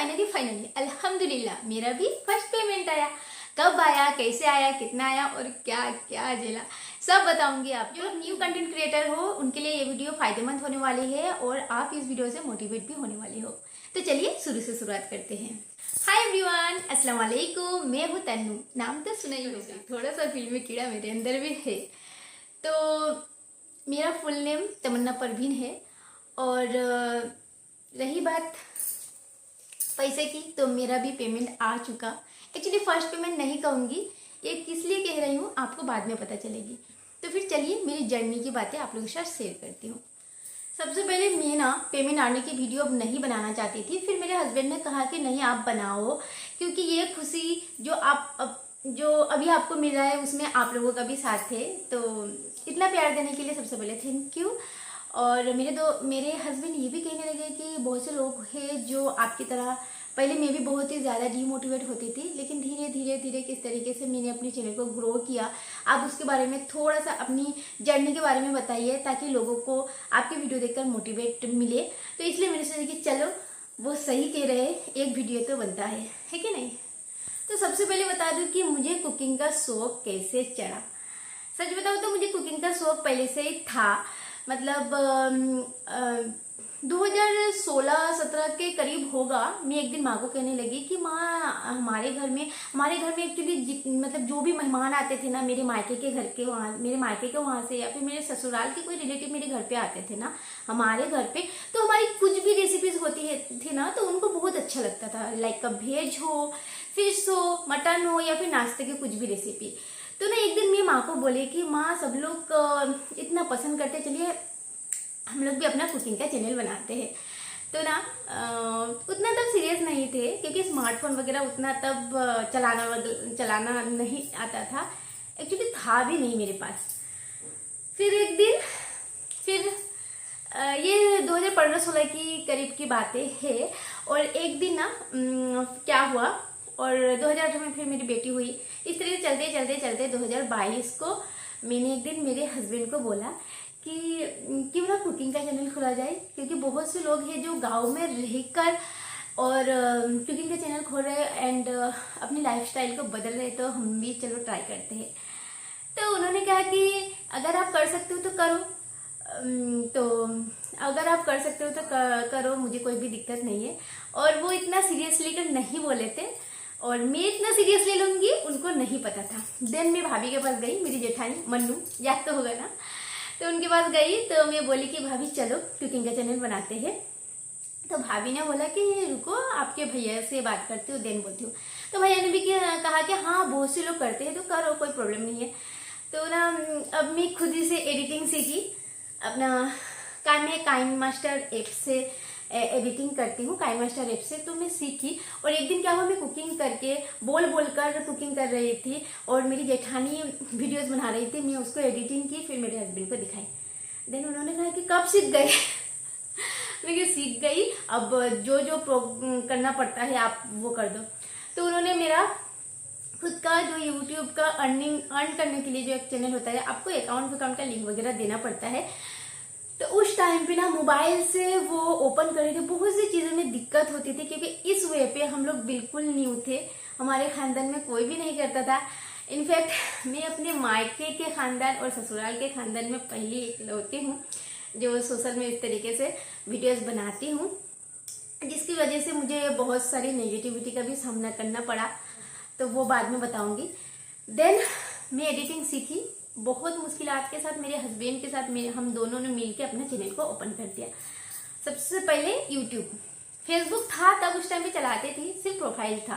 Finally अल्हम्दुलिल्लाह मेरा भी फर्स्ट पेमेंट आया। कब आया, कैसे आया, कितना आया और क्या क्या झेला, सब बताऊंगी। आप जो न्यू कंटेंट क्रिएटर हो उनके लिए ये वीडियो फायदेमंद होने वाली है और आप इस वीडियो से मोटिवेट भी होने वाले हो। तो चलिए शुरू से शुरुआत करते हैं। हाय एवरीवन, अस्सलाम वालेकुम। मैं हूँ तन्नू, नाम तो सुना ही होगा, थोड़ा सा फिल्मी कीड़ा मेरे अंदर भी है। तो मेरा फुल नेम तमन्ना परवीन है और रही बात पैसे की, तो मेरा भी पेमेंट आ चुका। एक्चुअली फर्स्ट पेमेंट नहीं कहूँगी, ये किस लिए कह रही हूँ आपको बाद में पता चलेगी। तो फिर चलिए मेरी जर्नी की बातें आप लोगों के साथ शेयर करती हूँ। सबसे पहले मैं ना पेमेंट आने की वीडियो अब नहीं बनाना चाहती थी, फिर मेरे हस्बैंड ने कहा कि नहीं आप बनाओ, क्योंकि ये खुशी जो अभी आपको मिल रहा है उसमें आप लोगों का भी साथ है। तो इतना प्यार देने के लिए सबसे पहले थैंक यू। और मेरे हस्बैंड ये भी कहने लगे कि बहुत से लोग हैं जो आपकी तरह, पहले मैं भी बहुत ही ज़्यादा डीमोटिवेट होती थी, लेकिन धीरे धीरे धीरे किस तरीके से मैंने अपने चैनल को ग्रो किया, आप उसके बारे में थोड़ा सा अपनी जर्नी के बारे में बताइए ताकि लोगों को आपकी वीडियो देखकर मोटिवेट मिले। तो इसलिए मैंने सोचा कि चलो वो सही कह रहे, एक वीडियो तो बनता है कि नहीं। तो सबसे पहले बता दूं कि मुझे कुकिंग का शौक कैसे चढ़ा। सच बताऊं तो मुझे कुकिंग का शौक पहले से ही था। मतलब 2016-17 के करीब होगा। मैं एक दिन माँ को कहने लगी कि माँ हमारे घर में एक्चुअली मतलब जो भी मेहमान आते थे ना, मेरे मायके के वहाँ से या फिर मेरे ससुराल के कोई रिलेटिव मेरे घर पे आते थे ना हमारे घर पे, तो हमारी कुछ भी रेसिपीज होती थी ना तो उनको बहुत अच्छा लगता था। लाइक वेज हो, फिश हो, मटन हो या फिर नाश्ते की कुछ भी रेसिपी। तो ना एक दिन मैं माँ को बोले कि माँ सब लोग इतना पसंद करते, चलिए हम लोग भी अपना कुकिंग का चैनल बनाते हैं। तो ना उतना तब सीरियस नहीं थे क्योंकि स्मार्टफोन वगैरह उतना तब चलाना नहीं आता था, एक्चुअली था भी नहीं मेरे पास। फिर एक दिन ये 2015-16 की करीब की बातें है। और एक दिन ना क्या हुआ, और 2018 में फिर मेरी बेटी हुई। इस तरह से चलते चलते चलते 2022 को मैंने एक दिन मेरे हस्बैंड को बोला कि क्यों ना कुकिंग का चैनल खोला जाए, क्योंकि बहुत से लोग हैं जो गांव में रहकर और कुकिंग का चैनल खोल रहे हैं एंड अपनी लाइफस्टाइल को बदल रहे, तो हम भी चलो ट्राई करते हैं। तो उन्होंने कहा कि अगर आप कर सकते हो तो करो, करो, मुझे कोई भी दिक्कत नहीं है। और वो इतना सीरियसली कर नहीं बोले थे और मैं इतना सीरियस ले लूंगी उनको नहीं पता था। देन मैं भाभी के पास गई, मेरी जेठानी मन्नू, याद तो होगा ना। तो उनके पास गई तो मैं बोली कि भाभी चलो कुकिंग का चैनल बनाते हैं। तो भाभी ने बोला कि रुको आपके भैया से बात करती हूँ देन बोलती हूँ। तो भैया ने भी कहा कि हाँ बहुत से लोग करते हैं तो करो, कोई प्रॉब्लम नहीं है। तो ना अब मैं खुद ही से एडिटिंग सीखी, अपना काइन मास्टर ऐप से एडिटिंग करती हूँ, काइन मास्टर ऐप से। तो मैं सीखी और एक दिन क्या हुआ, मैं कुकिंग करके बोल कर कुकिंग कर रही थी और मेरी जेठानी वीडियोस बना रही थी, मैं उसको एडिटिंग की, फिर मेरे हस्बैंड को दिखाई। देन उन्होंने कहा कि कब सीख गए मैं सीख गई, अब जो करना पड़ता है आप वो कर दो। तो उन्होंने मेरा खुद का जो यूट्यूब का अर्न करने के लिए जो एक चैनल होता है, आपको अकाउंट का लिंक वगैरह देना पड़ता है। तो उस टाइम पे ना मोबाइल से वो ओपन कर रहे थे, बहुत सी चीज़ों में दिक्कत होती थी क्योंकि इस वे पे हम लोग बिल्कुल न्यू थे, हमारे खानदान में कोई भी नहीं करता था। इनफैक्ट मैं अपने मायके के खानदान और ससुराल के खानदान में पहली इकलौती हूँ जो सोशल में इस तरीके से वीडियोस बनाती हूँ, जिसकी वजह से मुझे बहुत सारी नेगेटिविटी का भी सामना करना पड़ा, तो वो बाद में बताऊंगी। देन मैं एडिटिंग सीखी, बहुत मुश्किलात के साथ मेरे हस्बैंड के साथ हम दोनों ने मिलकर अपना चैनल को ओपन कर दिया। सबसे पहले यूट्यूब, फेसबुक था तब उस टाइम पे चलाते थे, सिर्फ प्रोफाइल था,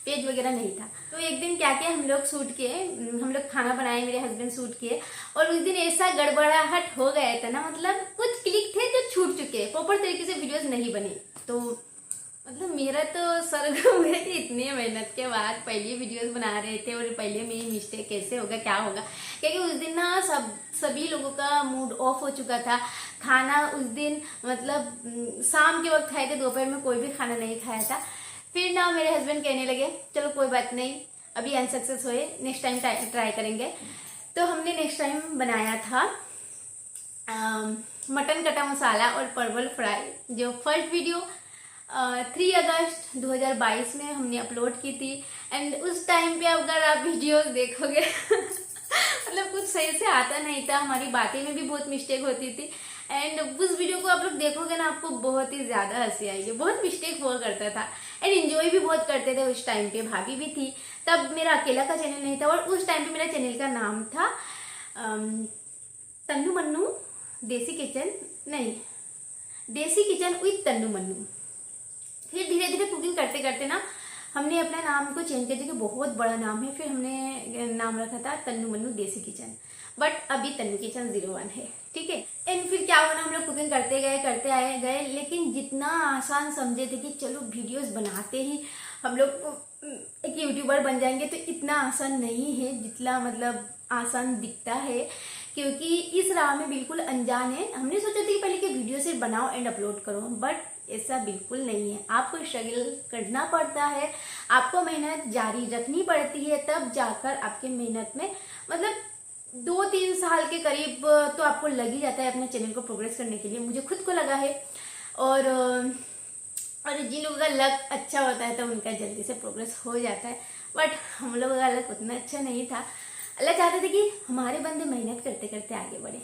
पेज वगैरह नहीं था। तो एक दिन क्या किया, हम लोग खाना बनाए, मेरे हस्बैंड शूट किए और उस दिन ऐसा गड़बड़ाहट हो गया था ना, मतलब कुछ क्लिक थे जो छूट चुके, प्रॉपर तरीके से वीडियोस नहीं बनी। तो मतलब मेरा तो सर घूम गया कि इतनी मेहनत के बाद पहले वीडियोस बना रहे थे और पहले मेरी मिस्टेक कैसे होगा क्या होगा, क्योंकि उस दिन ना सभी लोगों का मूड ऑफ हो चुका था। खाना उस दिन मतलब शाम के वक्त खाए थे, दोपहर में कोई भी खाना नहीं खाया था। फिर ना मेरे हस्बैंड कहने लगे चलो कोई बात नहीं, अभी अनसक्सेस हुए, नेक्स्ट टाइम ट्राई करेंगे। तो हमने नेक्स्ट टाइम बनाया था मटन कटा मसाला और परवल फ्राई। जो फर्स्ट वीडियो 3 अगस्त 2022 में हमने अपलोड की थी। एंड उस टाइम पे अगर आप वीडियोस देखोगे मतलब कुछ सही से आता नहीं था, हमारी बातें में भी बहुत मिस्टेक होती थी। एंड उस वीडियो को आप लोग देखोगे ना, आपको बहुत ही ज्यादा हंसी आएगी, बहुत मिस्टेक हुआ करता था। एंड एंजॉय भी बहुत करते थे उस टाइम पे, भाभी भी थी तब, मेरा अकेला का चैनल नहीं था। और उस टाइम पे मेरा चैनल का नाम था तन्नू मन्नू देसी किचन, नहीं, देसी किचन विद तन्नू मन्नू। फिर धीरे धीरे कुकिंग करते करते ना हमने अपना नाम को चेंज कर दिया कि बहुत बड़ा नाम है, फिर हमने नाम रखा था तन्नू मन्नू देसी किचन, बट अभी तन्नू किचन 01 है, ठीक है। एंड फिर क्या हुआ ना, हम लोग कुकिंग करते गए, लेकिन जितना आसान समझे थे कि चलो वीडियोस बनाते ही हम लोग एक यूट्यूबर बन जाएंगे, तो इतना आसान नहीं है जितना मतलब आसान दिखता है, क्योंकि इस राह में बिल्कुल अनजान है। हमने सोचा था कि पहले कि वीडियो से बनाओ एंड अपलोड करो, बट ऐसा बिल्कुल नहीं है। आपको स्ट्रगल करना पड़ता है, आपको मेहनत जारी रखनी पड़ती है, तब जाकर आपके मेहनत में मतलब 2-3 साल के करीब तो आपको लग ही जाता है अपने चैनल को प्रोग्रेस करने के लिए। मुझे खुद को लगा है, और जिन लोगों का लक अच्छा होता है तो उनका जल्दी से प्रोग्रेस हो जाता है, बट हम लोगों का लक उतना अच्छा नहीं था। अल्लाह चाहते थे कि हमारे बंदे मेहनत करते करते आगे बढ़े।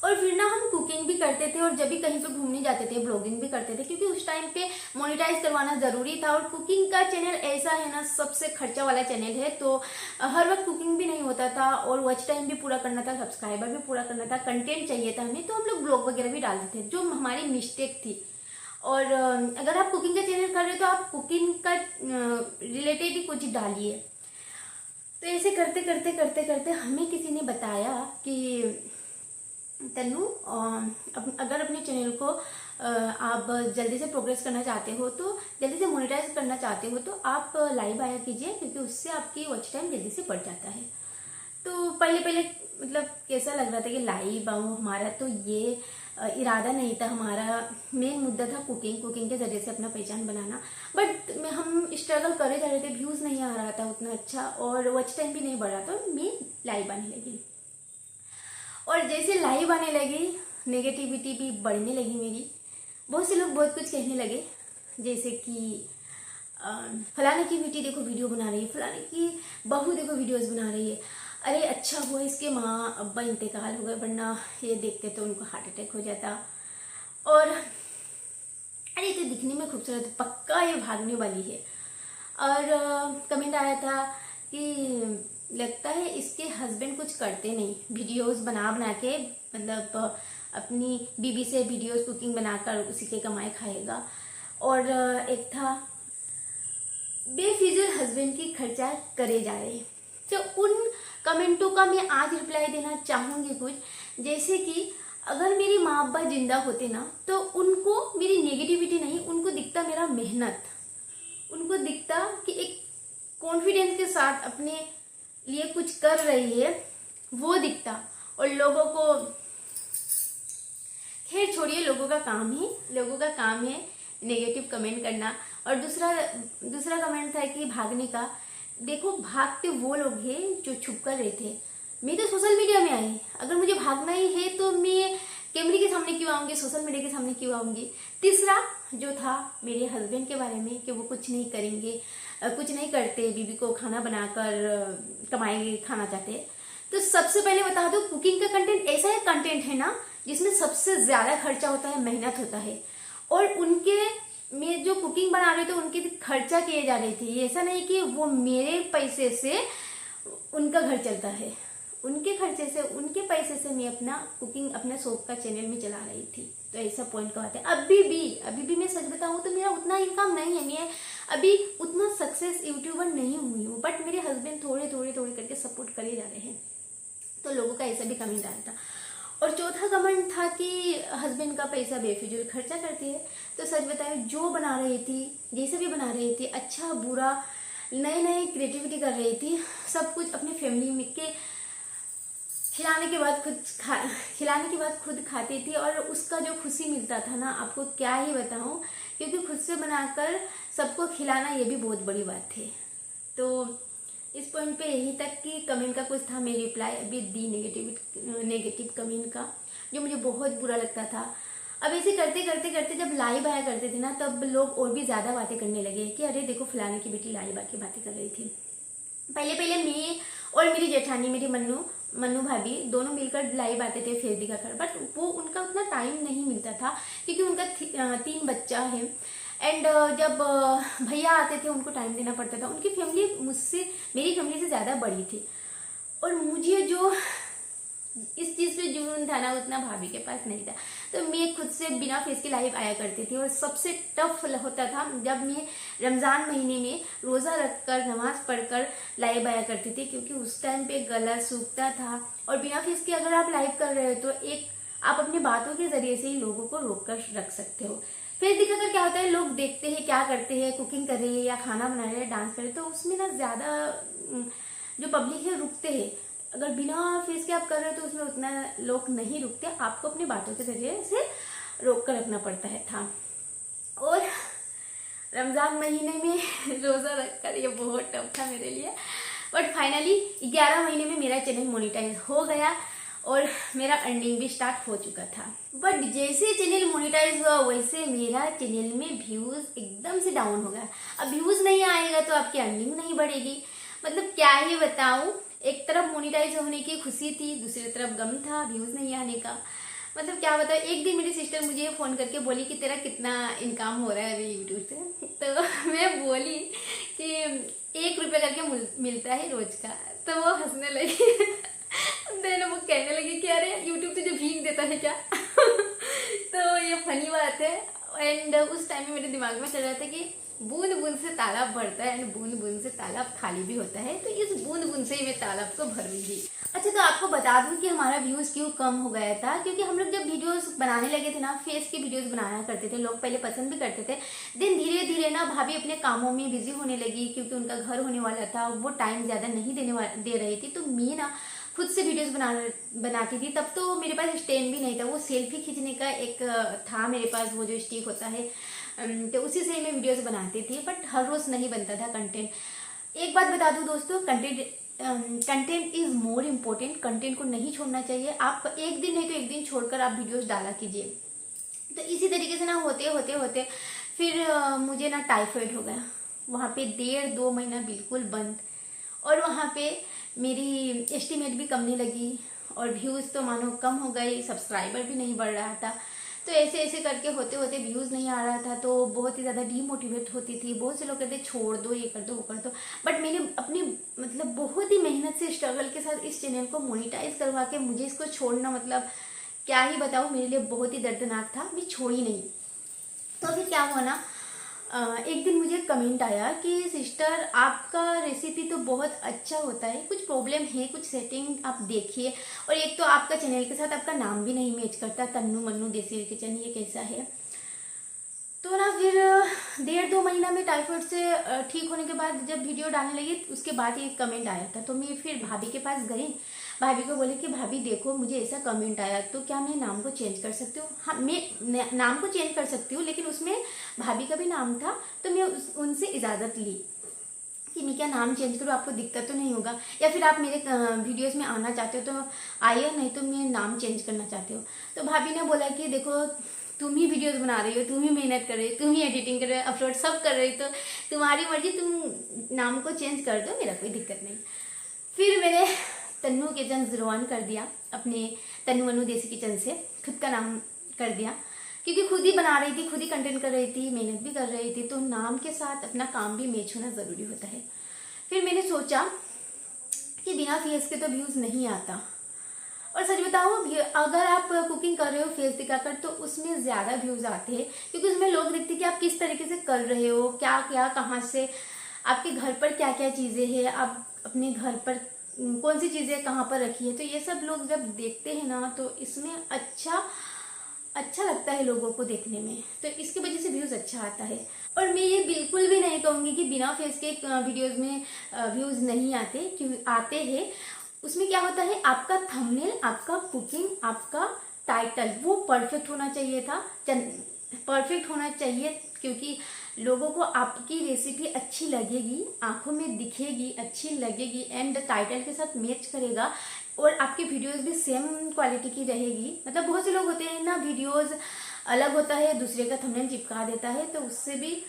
और फिर ना हम कुकिंग भी करते थे, और जब भी कहीं पे घूमने जाते थे ब्लॉगिंग भी करते थे, क्योंकि उस टाइम पे मोनेटाइज करवाना जरूरी था। और कुकिंग का चैनल ऐसा है ना, सबसे खर्चा वाला चैनल है, तो हर वक्त कुकिंग भी नहीं होता था, और वॉच टाइम भी पूरा करना था, सब्सक्राइबर भी पूरा करना था, कंटेंट चाहिए था हमें, तो हम लोग ब्लॉग वगैरह भी डालते थे, जो हमारी मिस्टेक थी। और अगर आप कुकिंग का चैनल कर रहे हो तो आप कुकिंग का रिलेटेड ही कुछ डालिए। तो ऐसे करते करते करते करते हमें किसी ने बताया कि तन्नू, अगर अपने चैनल को आप जल्दी से प्रोग्रेस करना चाहते हो, तो जल्दी से मोनेटाइज करना चाहते हो, तो आप लाइव आया कीजिए, क्योंकि उससे आपकी वॉच टाइम जल्दी से बढ़ जाता है। तो पहले पहले मतलब कैसा लग रहा था कि लाइव आऊँ, हमारा तो ये इरादा नहीं था। हमारा मेन मुद्दा था कुकिंग के जरिए से अपना पहचान बनाना, बट हम स्ट्रगल करे जा रहे थे, व्यूज़ नहीं आ रहा था उतना अच्छा, और वॉच टाइम भी नहीं बढ़ रहा था। मैं लाइव आने लगी, और जैसे लाइव आने लगी नेगेटिविटी भी बढ़ने लगी मेरी। बहुत से लोग बहुत कुछ कहने लगे, जैसे कि फलाने की बेटी देखो वीडियो बना रही है, फलाने की बहू देखो वीडियोस बना रही है, अरे अच्छा हुआ इसके माँ अब्बा इंतकाल हो गए, वरना ये देखते तो उनको हार्ट अटैक हो जाता, और अरे तो दिखने में खूबसूरत, पक्का ये भागने वाली है। और कमेंट आया था कि लगता है इसके हस्बैंड कुछ करते नहीं, वीडियोस बना बना के मतलब अपनी बीबी से वीडियोस कुकिंग बनाकर उसी के कमाए खाएगा। और एक था बेफिजूल हस्बैंड की खर्चा करे जा रहे। तो उन कमेंटों का मैं आज रिप्लाई देना चाहूँगी कुछ, जैसे कि अगर मेरी माँ अब्बा जिंदा होते ना, तो उनको मेरी नेगेटिविटी नहीं, उनको दिखता मेरा मेहनत, उनको दिखता कि एक कॉन्फिडेंस के साथ अपने लिए कुछ कर रही है, वो दिखता। और लोगों को, खैर छोड़िए, लोगों का काम है नेगेटिव कमेंट करना। और दूसरा कमेंट था कि भागने का। देखो, भागते वो लोग हैं जो छुप कर रहे थे, मैं तो सोशल मीडिया में आई। अगर मुझे भागना ही है तो मैं कैमरे के सामने क्यों आऊंगी, सोशल मीडिया के सामने क्यों आऊंगी। तीसरा जो था मेरे हस्बैंड के बारे में, कि वो कुछ नहीं करेंगे, कुछ नहीं करते, बीबी को खाना बनाकर कमाएंगे, खाना चाहते। तो सबसे पहले बता दो, कुकिंग का कंटेंट ऐसा एक कंटेंट है ना जिसमें सबसे ज्यादा खर्चा होता है, मेहनत होता है। और उनके में जो कुकिंग बना रहे थे उनके खर्चा किए जा रहे थे, ऐसा नहीं कि वो मेरे पैसे से उनका घर चलता है, उनके खर्चे से, उनके पैसे से मैं अपना कुकिंग, अपना शौक का चैनल में चला रही थी। तो ऐसा पॉइंट का बात है। अभी भी मैं सच बताऊं तो मेरा उतना इनकम नहीं है, मैं अभी उतना सक्सेस यूट्यूबर नहीं हुई हूँ, बट मेरे हस्बैंड थोड़े थोड़े थोड़े करके सपोर्ट करे जा रहे हैं। तो लोगों का ऐसा भी कमेंट आया था। और चौथा कमेंट था कि हस्बैंड का पैसा बेफिजूल खर्चा करती है। तो सच बताए, जो बना रही थी, जैसे भी बना रही थी, अच्छा बुरा, नए नए क्रिएटिविटी कर रही थी, सब कुछ अपनी फैमिली में के खिलाने के बाद खुद खाती थी। और उसका जो खुशी मिलता था ना, आपको क्या ही बताऊं, क्योंकि खुद से बनाकर सबको खिलाना ये भी बहुत बड़ी बात है। तो इस पॉइंट पे यही तक कि कमेंट का कुछ था, मैं रिप्लाई अभी दी नेगेटिव कमेंट का, जो मुझे बहुत बुरा लगता था। अब ऐसे करते करते करते जब लाइव आया करते थे ना, तब लोग और भी ज्यादा बातें करने लगे कि अरे देखो फलाने की बेटी लाइव आके बातें कर रही थी। पहले पहले मैं और मेरी जेठानी, मेरी मन्नू भाभी दोनों मिलकर लाइव आते थे फेस दिखाकर, बट वो उनका उतना टाइम नहीं मिलता था क्योंकि उनका 3 बच्चा है। एंड जब भैया आते थे उनको टाइम देना पड़ता था। उनकी फैमिली मेरी फैमिली से ज़्यादा बड़ी थी, और मुझे जो इस चीज़ पे जुनून था ना, उतना भाभी के पास नहीं था। तो मैं खुद से बिना फेस के लाइव आया करती थी। और सबसे टफ होता था जब मैं रमज़ान महीने में रोज़ा रखकर नमाज पढ़कर लाइव आया करती थी, क्योंकि उस टाइम पे गला सूखता था। और बिना फेस के अगर आप लाइव कर रहे हो तो आप अपनी बातों के जरिए से ही लोगों को रोक कर रख सकते हो। फेस दिखाकर क्या होता है, लोग देखते हैं क्या करते हैं, कुकिंग कर रहे हैं या खाना बना रहे हैं, डांस कर रहे हैं, तो उसमें ना ज़्यादा जो पब्लिक है रुकते हैं। अगर बिना फेस के आप कर रहे हो तो उसमें उतना लोग नहीं रुकते, आपको अपनी बातों के जरिए से रोक कर रखना पड़ता है था। और रमज़ान महीने में रोज़ा रखकर ये बहुत टफ था मेरे लिए, बट फाइनली 11 महीने में मेरा चैनल मोनेटाइज हो गया और मेरा अर्निंग भी स्टार्ट हो चुका था। बट जैसे चैनल मोनेटाइज हुआ वैसे मेरा चैनल में व्यूज़ एकदम से डाउन हो गया। अब व्यूज़ नहीं आएगा तो आपकी अर्निंग नहीं बढ़ेगी। मतलब क्या ही बताऊं, एक तरफ मोनेटाइज होने की खुशी थी, दूसरी तरफ गम था व्यूज़ नहीं आने का। मतलब क्या बताऊं, एक दिन मेरी सिस्टर मुझे फ़ोन करके बोली कि तेरा कितना इनकम हो रहा है अभी यूट्यूब से। तो मैं बोली कि 1 रुपये करके मिलता है रोज का। तो वो हंसने लगी। देन वो कहने लगी कि अरे यूट्यूब तुझे भीख देता है क्या? तो ये फनी बात है। एंड उस टाइम में मेरे दिमाग में चल रहा था कि बूंद बूंद से तालाब भरता है एंड बूंद बूंद से तालाब खाली भी होता है, तो इस बूंद बूंद से ही मैं तालाब को भरूंगी। अच्छा, तो आपको बता दूं कि हमारा व्यूज क्यों कम हो गया था, क्योंकि हम लोग जब वीडियोस बनाने लगे थे ना, फेस की वीडियोस बनाया करते थे, लोग पहले पसंद भी करते थे। देन धीरे धीरे ना भाभी अपने कामों में बिजी होने लगी, क्योंकि उनका घर होने वाला था, वो टाइम ज्यादा नहीं दे रही थी। तो मैं ना खुद से वीडियोस बनाती थी। तब तो मेरे पास स्टैंड भी नहीं था, वो सेल्फी खींचने का एक था मेरे पास, वो जो स्टिक होता है, तो उसी से मैं वीडियोस बनाती थी। बट हर रोज नहीं बनता था कंटेंट। एक बात बता दूं दोस्तों, content is more important. Content को नहीं छोड़ना चाहिए। आप एक दिन नहीं तो एक दिन छोड़कर आप वीडियोस डाला कीजिए। तो इसी तरीके से ना होते होते होते फिर मुझे ना टाइफाइड हो गया। वहाँ पे 1.5-2 महीना बिल्कुल बंद, और वहाँ पे मेरी एस्टिमेट भी कमने लगी और व्यूज़ तो मानो कम हो गई, सब्सक्राइबर भी नहीं बढ़ रहा था। तो ऐसे ऐसे करके होते होते व्यूज़ नहीं आ रहा था, तो बहुत ही ज़्यादा डीमोटिवेट होती थी। बहुत से लोग कहते छोड़ दो, ये कर दो, वो कर दो। बट मैंने अपनी मतलब बहुत ही मेहनत से स्ट्रगल के साथ इस चैनल को मोनेटाइज करवा के मुझे इसको छोड़ना, मतलब क्या ही बताऊँ, मेरे लिए बहुत ही दर्दनाक था। मैं छोड़ी नहीं। तो फिर क्या हुआ ना, एक दिन मुझे कमेंट आया कि सिस्टर आपका रेसिपी तो बहुत अच्छा होता है, कुछ प्रॉब्लम है, कुछ सेटिंग आप देखिए। और एक तो आपका चैनल के साथ आपका नाम भी नहीं मैच करता, तन्नू मन्नू देसी किचन, ये कैसा है? तो ना फिर 1.5-2 महीना में टाइफाइड से ठीक होने के बाद जब वीडियो डालने लगी, उसके बाद ये कमेंट आया था। तो मैं फिर भाभी के पास गई, भाभी को बोले कि भाभी देखो मुझे ऐसा कमेंट आया, तो क्या मैं नाम को चेंज कर सकती हूँ? हाँ, मैं नाम को चेंज कर सकती हूँ, लेकिन उसमें भाभी का भी नाम था। तो मैं उनसे इजाज़त ली कि मैं क्या नाम चेंज करूँ, आपको दिक्कत तो नहीं होगा, या फिर आप मेरे वीडियोस में आना चाहते हो तो आइए, नहीं तो मैं नाम चेंज करना चाहती हूँ। तो भाभी ने बोला कि देखो तुम ही वीडियोस बना रही हो, तुम ही मेहनत कर रही हो, तुम ही एडिटिंग कर रहे हो, अपलोड सब कर रही हो, तो तुम्हारी मर्जी, तुम नाम को चेंज कर दो, मेरा कोई दिक्कत नहीं। फिर मैंने तन्नू किचन 01 कर दिया, अपने तन्नू मन्नू देसी किचन से खुद का नाम कर दिया, क्योंकि खुद ही बना रही थी, खुद ही कंटेंट कर रही थी, मेहनत भी कर रही थी, तो नाम के साथ अपना काम भी मैच होना ज़रूरी होता है। फिर मैंने सोचा कि बिना फेस के तो व्यूज़ नहीं आता। और सच बताऊँ, अगर आप कुकिंग कर रहे हो फेस दिखाकर तो उसमें ज़्यादा व्यूज़ आते हैं, क्योंकि उसमें लोग देखते हैं कि आप किस तरीके से कर रहे हो, क्या क्या कहाँ से, आपके घर पर क्या क्या चीज़ें हैं, आप अपने घर पर कौन सी चीज़ें कहाँ पर रखी है। तो ये सब लोग जब देखते हैं ना, तो इसमें अच्छा लगता है लोगों को देखने में, तो इसकी वजह से व्यूज़ अच्छा आता है। और मैं ये बिल्कुल भी नहीं कहूँगी कि बिना फेस के वीडियोस में व्यूज़ नहीं आते, क्यों आते हैं। उसमें क्या होता है, आपका थंबनेल, आपका कुकिंग, आपका टाइटल वो परफेक्ट होना चाहिए था, परफेक्ट होना चाहिए, क्योंकि लोगों को आपकी रेसिपी अच्छी लगेगी, आंखों में दिखेगी, अच्छी लगेगी, एंड टाइटल के साथ मैच करेगा, और आपकी वीडियोस भी सेम क्वालिटी की रहेगी। मतलब बहुत से लोग होते हैं ना, वीडियोस अलग होता है, दूसरे का थंबनेल चिपका देता है, तो उससे भी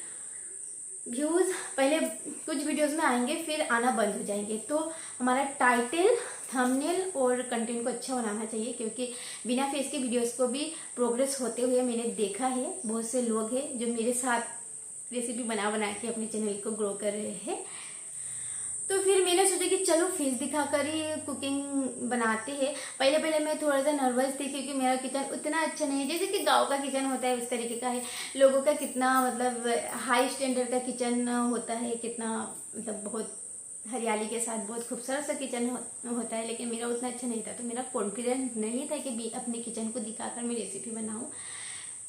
व्यूज़ पहले कुछ वीडियोस में आएंगे, फिर आना बंद हो जाएंगे। तो हमारा टाइटल, थंबनेल और कंटेंट को अच्छा बनाना चाहिए, क्योंकि बिना फेस के वीडियोस को भी प्रोग्रेस होते हुए मैंने देखा है। बहुत से लोग हैं जो मेरे साथ रेसिपी बना बना के अपने चैनल को ग्रो कर रहे हैं। तो फिर मैंने सोचा कि चलो फेस दिखाकर ही कुकिंग बनाते हैं। पहले पहले मैं थोड़ा सा नर्वस थी, क्योंकि मेरा किचन उतना अच्छा नहीं है, जैसे कि गांव का किचन होता है उस तरीके का है। लोगों का कितना मतलब हाई स्टैंडर्ड का किचन होता है, कितना मतलब बहुत हरियाली के साथ बहुत खूबसूरत सा किचन होता है, लेकिन मेरा उतना अच्छा नहीं था। तो मेरा कॉन्फिडेंस नहीं था कि अपने किचन को दिखाकर मैं रेसिपी बनाऊँ।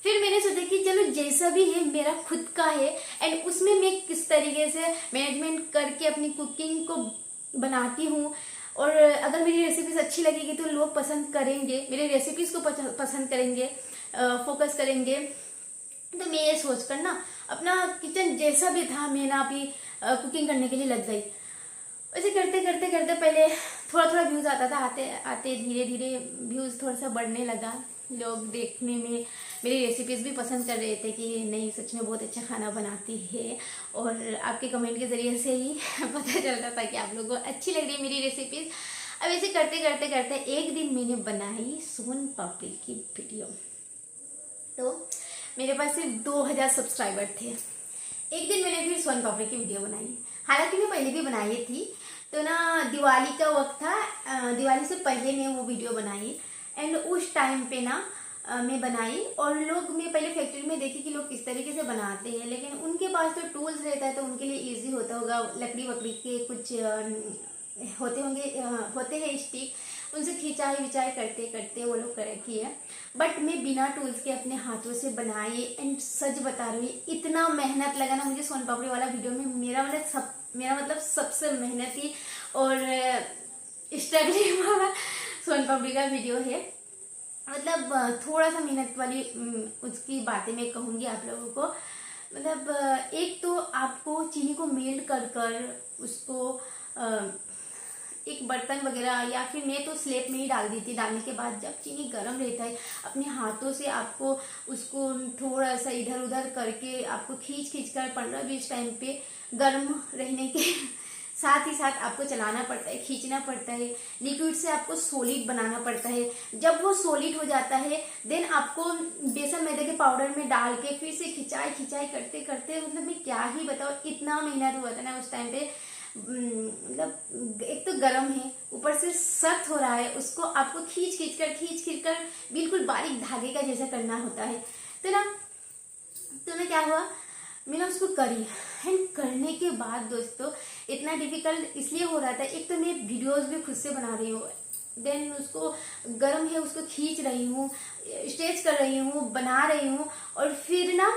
फिर मैंने सोचा कि चलो जैसा भी है मेरा खुद का है, एंड उसमें मैं किस तरीके से मैनेजमेंट करके अपनी कुकिंग को बनाती हूँ, और अगर मेरी रेसिपीज अच्छी लगेगी तो लोग पसंद करेंगे, मेरी रेसिपीज को पसंद करेंगे, फोकस करेंगे। तो मैं ये सोच कर ना अपना किचन जैसा भी था मैं ना अभी कुकिंग करने के लिए लग गई। वैसे करते करते करते पहले थोड़ा थोड़ा व्यूज आता था, आते आते धीरे धीरे व्यूज थोड़ा सा बढ़ने लगा। लोग देखने में मेरी रेसिपीज भी पसंद कर रहे थे कि नहीं सच में बहुत अच्छा खाना बनाती है, और आपके कमेंट के जरिए से ही पता चलता था कि आप लोगों को अच्छी लग रही है मेरी रेसिपीज। अब ऐसे करते करते करते एक दिन मैंने बनाई सोन पापड़ी की वीडियो। तो मेरे पास सिर्फ 2000 सब्सक्राइबर थे। एक दिन मैंने फिर सोन पापड़ी की वीडियो बनाई, हालांकि मैं पहले भी बनाई थी। तो ना दिवाली का वक्त था, दिवाली से पहले मैं वो वीडियो बनाई, एंड उस टाइम पे ना मैं बनाई, और लोग मैं पहले फैक्ट्री में देखी कि लोग किस तरीके से बनाते हैं, लेकिन उनके पास तो टूल्स रहता है तो उनके लिए इजी होता होगा। लकड़ी वकड़ी के कुछ होते हैं स्टिक, उनसे खिंचाई विचाई करते करते वो लोग कर किए। बट मैं बिना टूल्स के अपने हाथों से बनाई, एंड सच बता रही हूँ इतना मेहनत लगा ना मुझे सोन पापड़ी वाला वीडियो में। मेरा मतलब सबसे मेहनती और स्ट्रगलिंग वाला सोन पापड़ी का वीडियो है। मतलब थोड़ा सा मेहनत वाली उसकी बातें मैं कहूँगी आप लोगों को। मतलब एक तो आपको चीनी को मेल्ट कर कर उसको एक बर्तन वगैरह, या फिर मैं तो स्लेब में ही डाल दी थी। डालने के बाद जब चीनी गर्म रहता है, अपने हाथों से आपको उसको थोड़ा सा इधर उधर करके आपको खींच खींच कर 15-20 टाइम पे गर्म रहने के साथ ही साथ आपको चलाना पड़ता है, खींचना पड़ता है। लिक्विड से आपको सॉलिड बनाना पड़ता है। जब वो सॉलिड हो जाता है देन आपको बेसन मैदे के पाउडर में डाल के फिर से खिंचाई खिंचाई करते करते, मतलब मैं क्या ही बताऊँ इतना मेहनत हुआ था ना उस टाइम पे। मतलब एक तो गर्म है, ऊपर से सख्त हो रहा है, उसको आपको खींच खींच कर बिल्कुल बारीक धागे का जैसा करना होता है। तो ना क्या हुआ, मैंने उसको करी, एंड करने के बाद दोस्तों इतना डिफिकल्ट इसलिए हो रहा था, एक तो मैं वीडियोस भी खुद से बना रही हूँ, देन उसको गर्म है उसको खींच रही हूँ, स्ट्रेच कर रही हूँ, बना रही हूँ, और फिर ना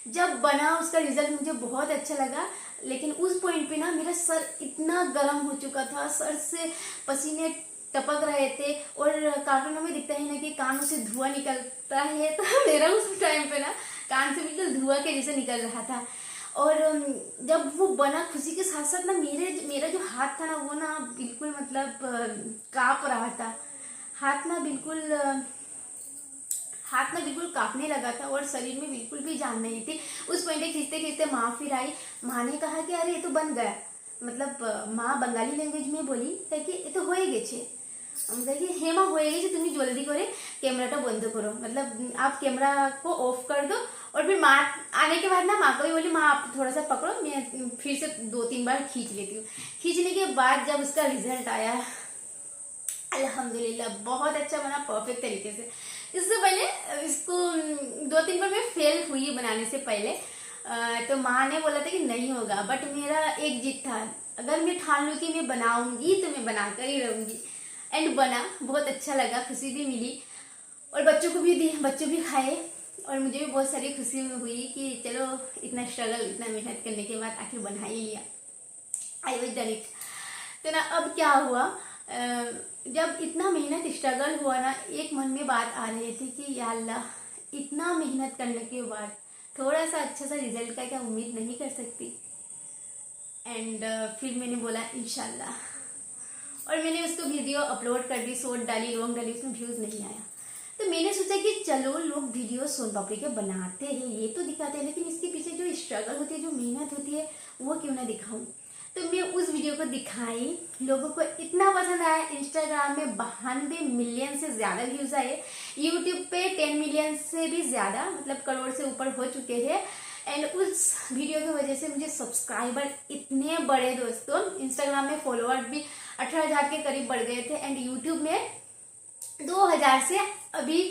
जब बना उसका रिजल्ट मुझे बहुत अच्छा लगा। लेकिन उस पॉइंट पे ना मेरा सर इतना गर्म हो चुका था, सर से पसीने टपक रहे थे, और कार्टूनों में दिखता है ना कि कानों से धुआं निकलता है, तो मेरा उस टाइम पे ना कान से बिल्कुल धुआं के जैसे निकल रहा था। और जब वो बना खुशी के साथ साथ ना मेरा जो हाथ था ना वो ना बिल्कुल मतलब कांप रहा था। हाथ ना बिल्कुल कांपने लगा था, और शरीर में बिल्कुल भी जान नहीं थी। उस पॉइंट खींचते खींचते माँ फिर आई। माँ ने कहा कि अरे ये तो बन गया, मतलब माँ बंगाली लैंग्वेज में बोली कि ये तो হয়ে গেছে। हम कहे हे माँ হয়ে গেছে, তুমি जल्दी करे कैमराটা बंद करो, मतलब आप कैमरा को ऑफ कर दो। और फिर माँ आने के बाद ना माँ को भी बोली माँ आप थोड़ा सा पकड़ो, मैं फिर से 2-3 बार खींच लेती हूँ। खींचने के बाद जब उसका रिजल्ट आया अल्हम्दुलिल्लाह बहुत अच्छा बना, परफेक्ट तरीके से। इससे पहले इसको 2-3 बार मैं फेल हुई बनाने से पहले, तो माँ ने बोला था कि नहीं होगा, बट मेरा एक जिद था, अगर मैं ठान लूँ कि मैं बनाऊंगी तो मैं बनाकर ही रहूंगी। एंड बना, बहुत अच्छा लगा, खुशी भी मिली, और बच्चों को भी दी, बच्चे भी खाए, और मुझे भी बहुत सारी खुशी हुई कि चलो इतना स्ट्रगल इतना मेहनत करने के बाद आखिर बना ही लिया। I was done it. तो ना अब क्या हुआ, जब इतना मेहनत स्ट्रगल हुआ ना, एक मन में बात आ रही थी कि या अल्लाह इतना मेहनत करने के बाद थोड़ा सा अच्छा सा रिजल्ट का क्या उम्मीद नहीं कर सकती। एंड फिर मैंने बोला इंशाल्लाह, और मैंने उसको वीडियो अपलोड कर दी, शॉर्ट डाली, लॉन्ग डाली, उसमें व्यूज़ नहीं आया। तो मैंने सोचा कि चलो लोग वीडियो सोन पापड़ी के बनाते हैं, ये तो दिखाते हैं, लेकिन इसके पीछे जो स्ट्रगल होती है, जो मेहनत होती है, वो क्यों ना दिखाऊं। तो मैं उस वीडियो को दिखाई, लोगों को इतना पसंद आया। इंस्टाग्राम में 92 मिलियन से ज्यादा व्यूज आए, यूट्यूब पे 10 मिलियन से भी ज्यादा, मतलब करोड़ से ऊपर हो चुके हैं। एंड उस वीडियो की वजह से मुझे सब्सक्राइबर इतने बढ़े दोस्तों। इंस्टाग्राम में फॉलोअर भी 18,000 के करीब बढ़ गए थे, एंड यूट्यूब में 2000 से अभी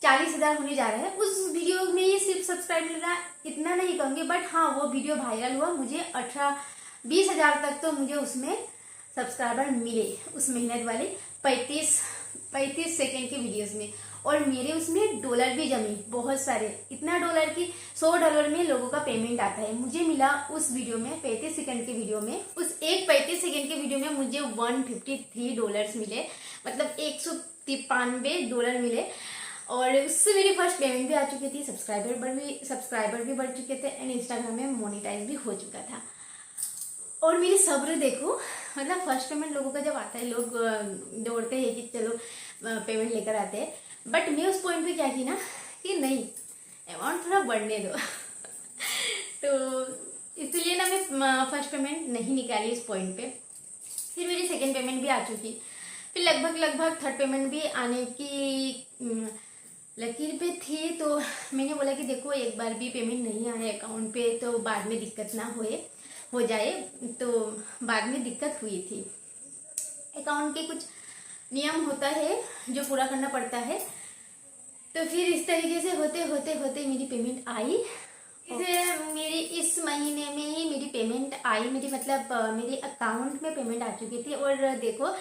40,000 होने जा रहा है। उस वीडियो में ही सिर्फ सब्सक्राइब मिला इतना नहीं कहूंगी, बट हाँ वो वीडियो वायरल हुआ, मुझे 18-20,000 तक तो मुझे उसमें सब्सक्राइबर मिले, उस मेहनत वाले 35 सेकेंड के वीडियोस में। और मेरे उसमें डॉलर भी जमे बहुत सारे, इतना डॉलर की $100 में लोगों का पेमेंट आता है। मुझे मिला उस वीडियो में 35 सेकंड के वीडियो में, उस एक 35 सेकंड के वीडियो में मुझे $153 मिले, मतलब $193 मिले। और उससे मेरी फर्स्ट पेमेंट भी आ चुकी थी, सब्सक्राइबर भी बढ़ चुके थे, एंड इंस्टाग्राम में मोनेटाइज भी हो चुका था। और मेरी सब्र देखो, मतलब फर्स्ट पेमेंट लोगों का जब आता है, लोग दौड़ते हैं कि चलो पेमेंट लेकर आते हैं, बट मैं उस पॉइंट पे क्या की ना कि नहीं, अमाउंट थोड़ा बढ़ने दो तो इसलिए ना मैं फर्स्ट पेमेंट नहीं निकाली इस पॉइंट पे। फिर मेरी सेकेंड पेमेंट भी आ चुकी, फिर लगभग थर्ड पेमेंट भी आने की लकीर पे थी। तो मैंने बोला कि देखो एक बार भी पेमेंट नहीं आया अकाउंट पे तो बाद में दिक्कत ना हो जाए, तो बाद में दिक्कत हुई थी। अकाउंट के कुछ नियम होता है जो पूरा करना पड़ता है। तो फिर इस तरीके से होते मेरी पेमेंट आई। फिर मेरी इस महीने में ही मेरी पेमेंट आई, मेरी मतलब मेरे अकाउंट में पेमेंट आ चुकी थी। और देखो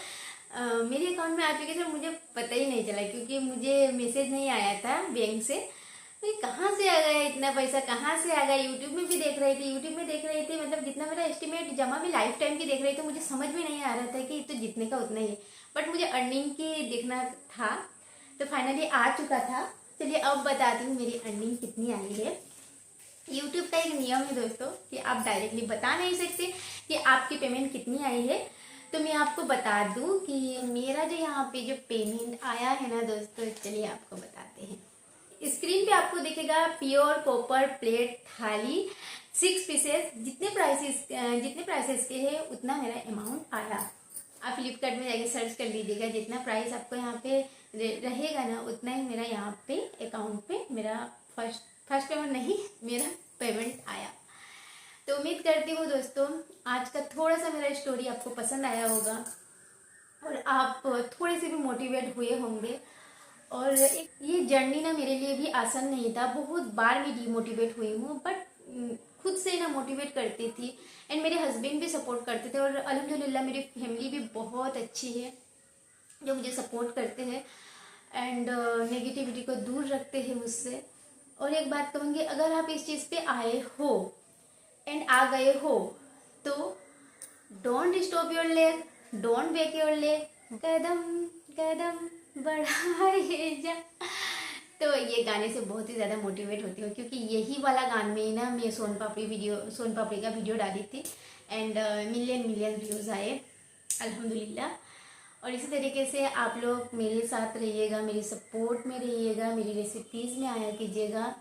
मेरे अकाउंट में आ चुकी थी, मुझे पता ही नहीं चला, क्योंकि मुझे मैसेज नहीं आया था बैंक से। तो कहाँ से आ गया इतना पैसा, कहाँ से आ गया। यूट्यूब में देख रही थी, मतलब जितना मेरा एस्टिमेट जमा भी लाइफ टाइम की देख रही थी, मुझे समझ में नहीं आ रहा था कि तो जितने का उतना ही, बट मुझे अर्निंग की देखना था। तो फाइनली आ चुका था। चलिए अब बताती हूँ मेरी अर्निंग कितनी आई है। यूट्यूब का एक नियम है दोस्तों कि आप डायरेक्टली बता नहीं सकते कि आपकी पेमेंट कितनी आई है। तो मैं आपको बता दूं कि मेरा जो यहाँ पे जो पेमेंट आया है ना दोस्तों, चलिए आपको बताते हैं। स्क्रीन पे आपको दिखेगा प्योर कॉपर प्लेट थाली 6 पीसेस। जितने प्राइसेस के हैं उतना मेरा अमाउंट आया। आप फ्लिपकार्ट में जाके सर्च कर लीजिएगा, जितना प्राइस आपको यहाँ पे रहेगा ना उतना ही मेरा यहाँ पे अकाउंट पे मेरा फर्स्ट पेमेंट नहीं, मेरा पेमेंट आया। तो उम्मीद करती हूँ दोस्तों आज का थोड़ा सा मेरा स्टोरी आपको पसंद आया होगा और आप थोड़े से भी मोटिवेट हुए होंगे। और ये जर्नी ना मेरे लिए भी आसान नहीं था, बहुत बार मैं डीमोटिवेट हुई हूँ, बट खुद से ना मोटिवेट करती थी। एंड मेरे हस्बैंड भी सपोर्ट करते थे, और अल्हम्दुलिल्लाह मेरी फैमिली भी बहुत अच्छी है जो मुझे सपोर्ट करते हैं एंड नेगेटिविटी को दूर रखते हैं मुझसे। और एक बात कहूँगी, अगर आप इस चीज़ पे आए हो एंड आ गए हो तो don't stop your leg, don't break your leg, कदम कदम बढ़ाए जा। तो ये गाने से बहुत ही ज़्यादा मोटिवेट होती हूँ, क्योंकि यही वाला गान में ना मैं सोन पापड़ी का वीडियो डाली थी एंड मिलियन व्यूज़ आए अल्हम्दुलिल्लाह। और इसी तरीके से आप लोग मेरे साथ रहिएगा, मेरी सपोर्ट में रहिएगा, मेरी रेसिपीज़ में आया कीजिएगा।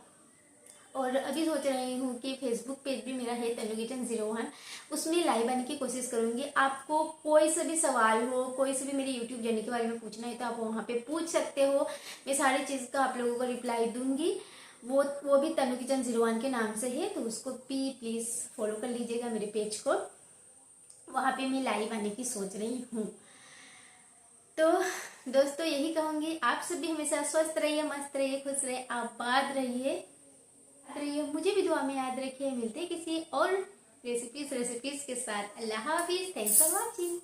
और अभी सोच रही हूँ कि फेसबुक पेज भी मेरा है तनु किचन 01, उसमें लाइव आने की कोशिश करूँगी। आपको कोई सा भी सवाल हो, कोई से भी मेरी यूट्यूब जर्नी के बारे में पूछना है तो आप वहाँ पे पूछ सकते हो, मैं सारी चीज़ का आप लोगों को रिप्लाई दूंगी। वो भी तनु किचन 01 के नाम से है, तो उसको भी प्लीज़ फॉलो कर लीजिएगा मेरे पेज को, वहाँ पर मैं लाइव आने की सोच रही हूँ। तो दोस्तों यही कहूँगी, आप सब भी हमेशा स्वस्थ रहिए, मस्त रहिए, खुश रहिए, आबाद रहिए, मुझे भी दुआ में याद रखिए। मिलते हैं किसी और रेसिपीज के साथ। अल्लाह हाफिज। Thanks for watching.